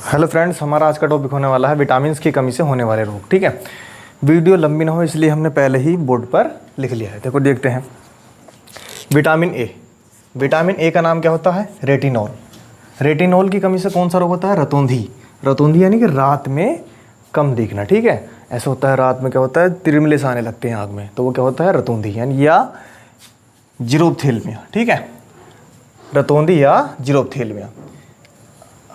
Hello friends, हमारा आज का टॉपिक होने वाला है विटामिन की कमी से होने वाले रोग। ठीक है, वीडियो लंबी ना हो इसलिए हमने पहले ही बोर्ड पर लिख लिया है। देखो देखते हैं। विटामिन ए, विटामिन ए का नाम क्या होता है? रेटिनॉल। रेटिनॉल की कमी से कौन सा रोग होता है? रतौंधी। रतौंधी यानी कि रात में कम दिखना। ठीक है, ऐसा होता है रात में क्या होता है, तिरमिले से आने लगते हैं आँख में, तो वो क्या होता है? रतौंधी यानी या जीरोप्थेल्मिया। ठीक है, रतौंधी या जीरोप्थेल्मिया।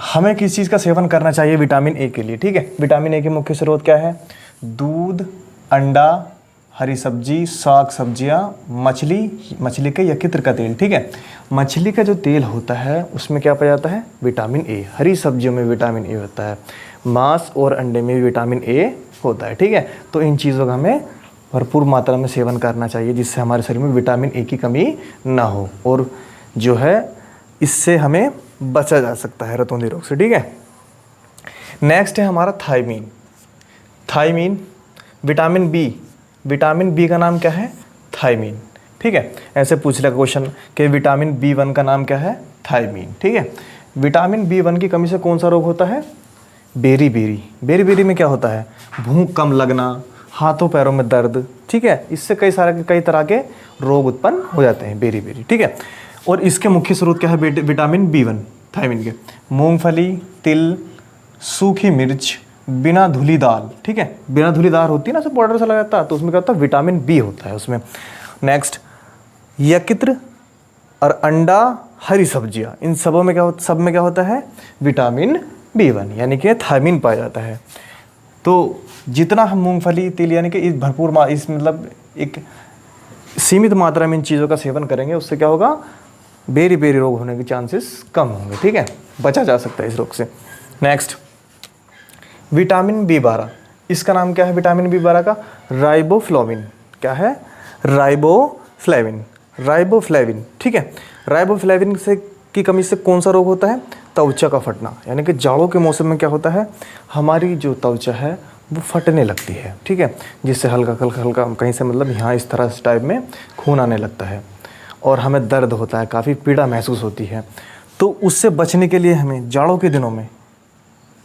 हमें किस चीज़ का सेवन करना चाहिए विटामिन ए के लिए? ठीक है, विटामिन ए के मुख्य स्रोत क्या है? दूध, अंडा, हरी सब्जी, साग सब्जियां, मछली के यकृत का तेल। ठीक है, मछली का जो तेल होता है उसमें क्या पाया जाता है? Vitamin A. हरी सब्जियों में विटामिन ए होता है, मांस और अंडे में भी विटामिन ए होता है। ठीक है, तो इन चीज़ों का हमें भरपूर मात्रा में सेवन करना चाहिए जिससे हमारे शरीर में विटामिन ए की कमी ना हो और जो है इससे हमें बचा जा सकता है रतौंधी रोग से। ठीक है, नेक्स्ट है हमारा thiamine. Thiamine, vitamin B. Vitamin B का नाम क्या है? थायमीन। ठीक है, ऐसे पूछ लिया क्वेश्चन कि विटामिन बी1 का नाम क्या है? थायमीन। ठीक है, विटामिन बी1 की कमी से कौन सा रोग होता है? बेरी-बेरी। बेरी-बेरी में क्या होता है? भूख कम लगना, हाथों पैरों में दर्द। ठीक है, इससे कई तरह के रोग उत्पन्न हो जाते हैं बेरी-बेरी। ठीक है, और इसके मुख्य स्रोत क्या है विटामिन बी1 थायमीन के? मूंगफली, तिल, सूखी मिर्च, बिना धुली दाल। ठीक है, बिना धुली दाल होती है ना, सब पाउडर सा लगा जाता है, तो उसमें क्या होता है? विटामिन बी होता है उसमें। नेक्स्ट, यकृत और अंडा, हरी सब्जियां, इन सबों में सब में क्या होता है? विटामिन बी1 यानी कि थायमीन पाया जाता है। तो जितना हम मूंगफली, तिल यानी कि इस भरपूर इस मतलब एक सीमित मात्रा में इन चीज़ों का सेवन करेंगे, उससे क्या होगा? बेरी रोग होने के चांसेस कम होंगे। ठीक है, बचा जा सकता है इस रोग से। Next, vitamin B12. इसका नाम क्या है विटामिन बी12 का? राइबोफ्लाविन। क्या है? राइबोफ्लाविन। राइबोफ्लाविन। ठीक है, राइबोफ्लाविन से की कमी से कौन सा रोग होता है? त्वचा का फटना। यानी कि जाड़ों के मौसम में क्या होता है? हमारी जो त्वचा है वो फटने लगती है। ठीक है, जिससे हल्का कहीं से मतलब यहाँ इस तरह टाइप में खून आने लगता है और हमें दर्द होता है, काफ़ी पीड़ा महसूस होती है। तो उससे बचने के लिए हमें जाड़ों के दिनों में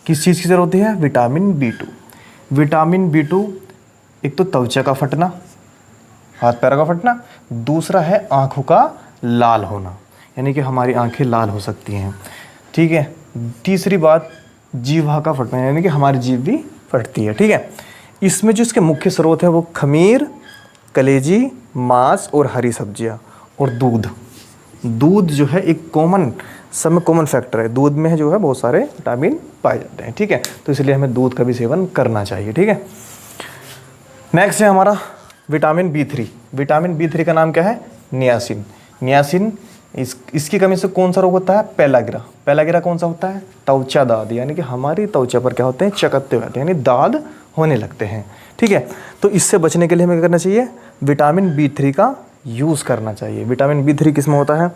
किस चीज़ की ज़रूरत होती है? विटामिन बी2। विटामिन बी2 एक तो त्वचा का फटना, हाथ पैरों का फटना, दूसरा है आँखों का लाल होना, यानी कि हमारी आँखें लाल हो सकती हैं। ठीक है, तीसरी बात जीवा का फटना, यानी कि हमारी जीभ भी फटती है। ठीक है, इसमें जो इसके मुख्य स्रोत है वो खमीर, कलेजी, मांस और हरी सब्जियाँ और दूध। दूध जो है एक कॉमन फैक्टर है। दूध में जो है बहुत सारे विटामिन पाए जाते हैं। ठीक है, तो इसलिए हमें दूध का भी सेवन करना चाहिए। ठीक है, नेक्स्ट है हमारा विटामिन बी3। विटामिन बी3 का नाम क्या है? नियासिन। नियासिन, इसकी कमी से कौन सा रोग होता है? पेलागिरा। पेलागिरा कौन सा होता है? त्वचा दाद, यानी कि हमारी त्वचा पर क्या होते हैं? चकत्ते होते हैं, यानी दाद होने लगते हैं। ठीक है, तो इससे बचने के लिए हमें क्या करना चाहिए? विटामिन बी3 का यूज़ करना चाहिए। विटामिन बी3 किस में होता है?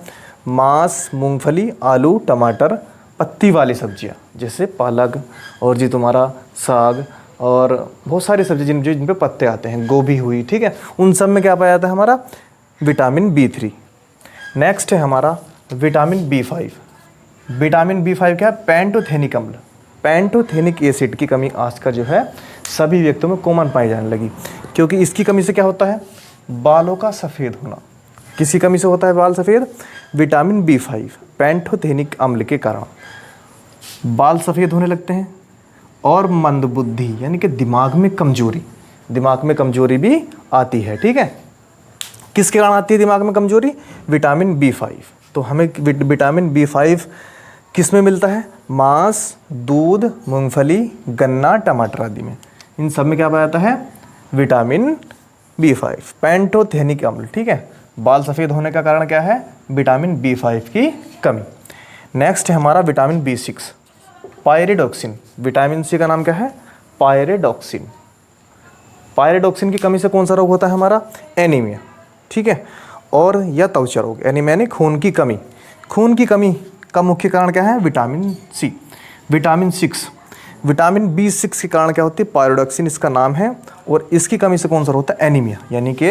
मांस, मूंगफली, आलू, टमाटर, पत्ती वाली सब्जियां जैसे पालक और जी तुम्हारा साग और बहुत सारी सब्जी जिन पे पत्ते आते हैं, गोभी हुई। ठीक है, उन सब में क्या पाया जाता है? हमारा विटामिन बी3। नेक्स्ट है हमारा विटामिन बी5। विटामिन बी5 क्या है? पैंटोथेनिक अम्ल। पैंटोथेनिक एसिड की कमी आजकल जो है सभी व्यक्तियों में कॉमन पाई जाने लगी, क्योंकि इसकी कमी से क्या होता है? बालों का सफ़ेद होना। किसी कमी से होता है बाल सफ़ेद? विटामिन बी5 पैंटोथेनिक अम्ल के कारण बाल सफ़ेद होने लगते हैं। और मंदबुद्धि यानी कि दिमाग में कमजोरी भी आती है। ठीक है, किसके कारण आती है दिमाग में कमजोरी? Vitamin B5. तो हमें विटामिन बी5 किस में मिलता है? मांस, दूध, मूंगफली, गन्ना, टमाटर आदि में। इन सब में क्या पाया जाता है? विटामिन बी5 पैंटोथेनिक अम्ल। ठीक है, बाल सफ़ेद होने का कारण क्या है? विटामिन बी5 की कमी। नेक्स्ट है हमारा vitamin B6 pyridoxine. Vitamin C का नाम क्या है? पायरिडॉक्सिन। पायरिडॉक्सिन की कमी से कौन सा रोग होता है हमारा? एनीमिया। ठीक है, और या त्वचा रोग, एनीमिया यानी खून की कमी। खून की कमी का मुख्य कारण क्या है? Vitamin C. विटामिन 6, विटामिन बी6 के कारण क्या होती है? पायरिडॉक्सिन इसका नाम है, और इसकी कमी से कौन सा होता है? एनीमिया, यानी कि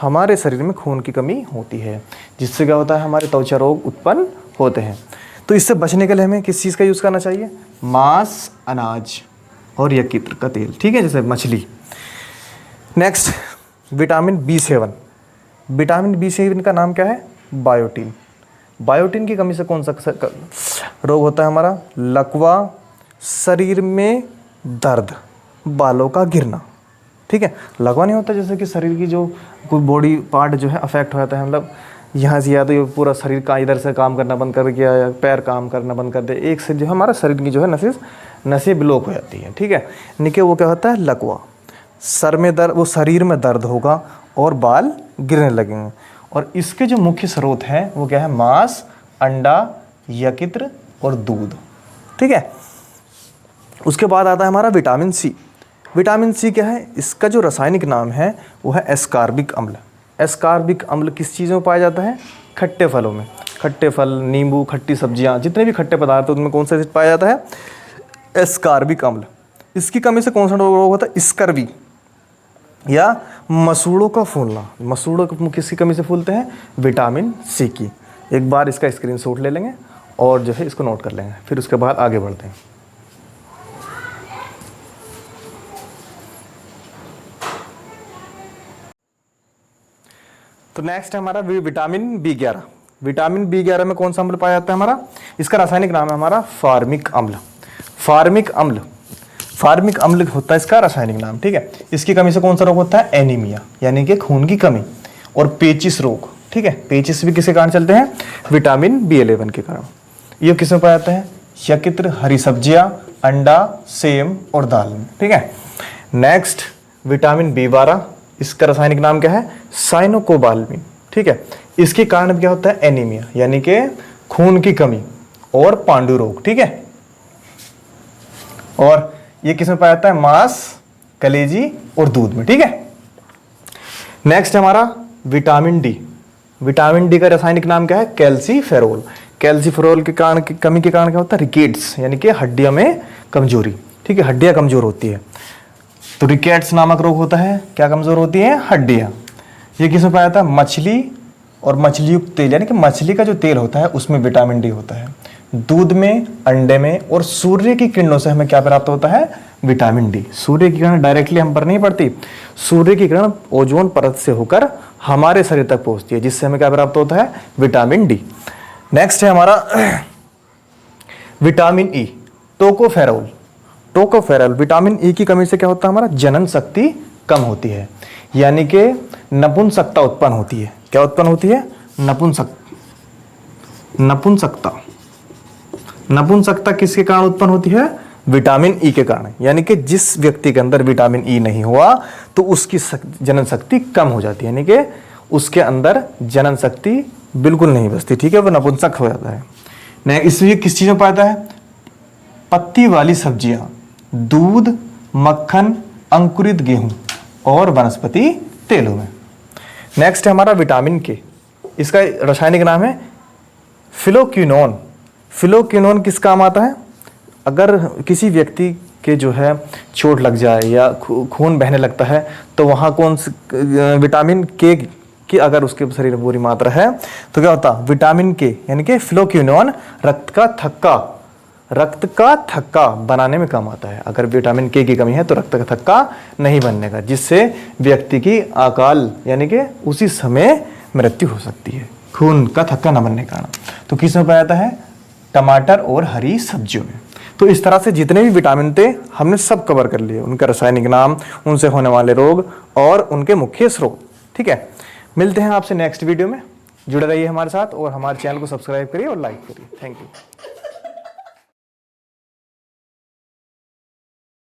हमारे शरीर में खून की कमी होती है, जिससे क्या होता है? हमारे त्वचा रोग उत्पन्न होते हैं। तो तो इससे बचने के लिए हमें किस चीज़ का यूज़ करना चाहिए? मांस, अनाज और यकृत का तेल, ठीक है, जैसे मछली। Next vitamin B7। Vitamin B7 का नाम क्या है? बायोटीन। बायोटीन की कमी से कौन सा रोग होता है हमारा? लकवा, शरीर में दर्द, बालों का गिरना, ठीक है। लकवा नहीं होता जैसे कि शरीर की जो कोई बॉडी पार्ट जो है अफेक्ट हो जाता है, मतलब यहाँ से या तो ये पूरा शरीर का इधर से काम करना बंद कर दिया या पैर काम करना बंद कर दे, एक से जो है हमारा शरीर की जो है नसें ब्लॉक हो जाती है, ठीक है। निके वो क्या होता है? लकवा। सर में दर्द, वो शरीर में दर्द होगा और बाल गिरने लगेंगे। और इसके जो मुख्य स्रोत हैं वो क्या है? मांस, अंडा, यकृत और दूध, ठीक है। उसके बाद आता है हमारा विटामिन सी। विटामिन सी क्या है? इसका जो रासायनिक नाम है वो है एस्कॉर्बिक अम्ल। एस्कॉर्बिक अम्ल किस चीज़ में पाया जाता है? खट्टे फलों में। खट्टे फल, नींबू, खट्टी सब्जियां, जितने भी खट्टे पदार्थ हैं उनमें कौन सा पाया जाता है? एस्कॉर्बिक अम्ल। इसकी कमी से कौन सा रोग होता है? स्कर्वी या मसूड़ों का फूलना। मसूड़ों किसकी कमी से फूलते हैं? विटामिन सी की। एक बार इसका स्क्रीनशॉट ले लेंगे और जो है इसको नोट कर लेंगे, फिर उसके बाद आगे बढ़ते हैं। तो नेक्स्ट है हमारा विटामिन B11। विटामिन B11 में कौन सा अम्ल पाया जाता है हमारा? इसका रासायनिक नाम है हमारा फार्मिक अम्ल। फार्मिक अम्ल, फार्मिक अम्ल होता है इसका रासायनिक नाम, ठीक है। इसकी कमी से कौन सा रोग होता है? एनीमिया, यानी कि खून की कमी, और पेचिस रोग, ठीक है। पेचिस भी किसके कारण चलते हैं? विटामिन B11 के कारण। ये किस में पाया जाता है? यकृत, हरी सब्जियां, अंडा, सेम और दाल में, ठीक है। Next vitamin B12। इसका रासायनिक नाम क्या है? साइनोकोबाल्मिन, ठीक है। इसके कारण क्या होता है? एनीमिया, यानी कि खून की कमी और पांडु रोग, ठीक है। और ये किसमें पाया जाता है? मांस, कलेजी और दूध में, ठीक है। नेक्स्ट हमारा विटामिन डी। विटामिन डी का रासायनिक नाम क्या है? कैल्सीफेरोल। कैल्सीफेरोल के कारण, कमी के कारण क्या होता है? रिकेट्स, यानी कि हड्डियों में कमजोरी, ठीक है। हड्डियां कमजोर होती है तो रिकेट्स नामक रोग होता है। क्या कमजोर होती है? हड्डियां। ये किसमें पाया जाता है? मछली और मछली युक्त तेल, यानी कि मछली का जो तेल होता है उसमें विटामिन डी होता है। दूध में, अंडे में और सूर्य की किरणों से हमें क्या प्राप्त होता है? Vitamin D. सूर्य की किरण डायरेक्टली हम पर नहीं पड़ती, सूर्य की किरण ओजोन परत से होकर हमारे शरीर तक पहुंचती है, जिससे हमें क्या प्राप्त होता है? Vitamin D. नेक्स्ट है हमारा vitamin E, tocopherol. Tocopherol, vitamin E की कमी से क्या होता है हमारा? जनन शक्ति कम होती है, यानी कि नपुंसकता उत्पन्न होती है। क्या उत्पन्न होती है? नपुंसकता। नपुंसकता किसके कारण उत्पन्न होती है? विटामिन ई के कारण। यानी कि जिस व्यक्ति के अंदर विटामिन ई नहीं हुआ तो उसकी जनन शक्ति कम हो जाती है, यानी कि उसके अंदर जनन शक्ति बिल्कुल नहीं बचती, ठीक है, वो नपुंसक हो जाता है। नहीं, इसलिए किस चीज में पाता है? पत्ती वाली सब्जियां, दूध, मक्खन, अंकुरित गेहूं और वनस्पति तेलों में। नेक्स्ट है हमारा विटामिन के। इसका रासायनिक नाम है फिलोक्विनोन। फिलोक्विनोन किस काम आता है? अगर किसी व्यक्ति के जो है चोट लग जाए या खून बहने लगता है तो वहाँ कौन विटामिन के की अगर उसके शरीर में पूरी मात्रा है तो क्या होता? विटामिन के, यानी कि फिलोक्विनोन रक्त का थक्का बनाने में काम आता है। अगर विटामिन के की कमी है तो रक्त का थक्का नहीं बनने का, जिससे व्यक्ति की अकाल यानी कि उसी समय मृत्यु हो सकती है, खून का थक्का न बनने का। तो किस में पाया जाता है? टमाटर और हरी सब्जियों में। तो इस तरह से जितने भी विटामिन थे हमने सब कवर कर लिए, उनका रासायनिक नाम, उनसे होने वाले रोग और उनके मुख्य स्रोत, ठीक है। मिलते हैं आपसे नेक्स्ट वीडियो में। जुड़े रहिए हमारे साथ और हमारे चैनल को सब्सक्राइब करिए और लाइक करिए। Thank you.